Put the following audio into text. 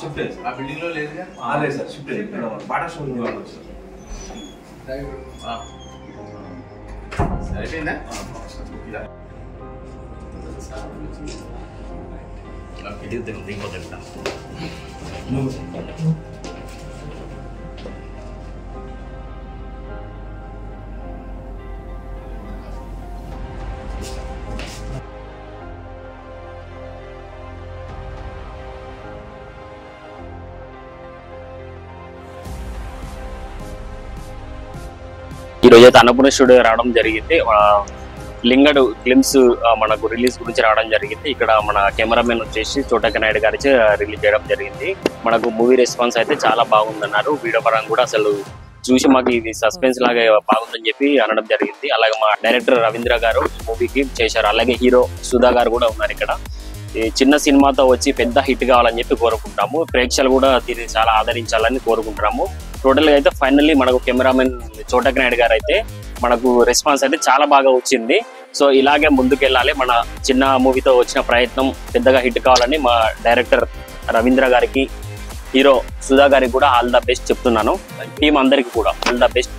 Shift ఆ building లో లేదుగా లేదు సార్ షిఫ్ట్ బాటా షోరూమ్ లో సరిపోయిందా ఈ రోజు అయితే అన్నపూర్ణ స్టూడియో రావడం జరిగింది. లింగడు ఫిల్మ్స్ మనకు రిలీజ్ గురించి రావడం జరిగింది. ఇక్కడ మన కెమెరామెన్ వచ్చేసి చోటక నాయుడు గారి రిలీజ్ చేయడం జరిగింది. మనకు మూవీ రెస్పాన్స్ అయితే చాలా బాగుందన్నారు. వీడియో పరంగా కూడా అసలు చూసి మాకు ఇది సస్పెన్స్ లాగా బాగుందని చెప్పి అనడం జరిగింది. అలాగే మా డైరెక్టర్ రవీంద్ర గారు మూవీకి చేశారు. అలాగే హీరో సుధా గారు కూడా ఉన్నారు. ఇక్కడ ఈ చిన్న సినిమాతో వచ్చి పెద్ద హిట్ కావాలని చెప్పి కోరుకుంటాము. ప్రేక్షకులు కూడా దీన్ని చాలా ఆదరించాలని కోరుకుంటున్నాము. టోటల్ గా అయితే ఫైనల్లీ మనకు కెమెరామెన్ చోటక నాయుడు గారు అయితే మనకు రెస్పాన్స్ అయితే చాలా బాగా వచ్చింది. సో ఇలాగే ముందుకెళ్ళాలి. మన చిన్న మూవీతో వచ్చిన ప్రయత్నం పెద్దగా హిట్ కావాలని మా డైరెక్టర్ రవీంద్ర గారికి, హీరో సుధా గారికి కూడా ఆల్ ద బెస్ట్ చెప్తున్నాను. టీం అందరికి కూడా ఆల్ ద బెస్ట్.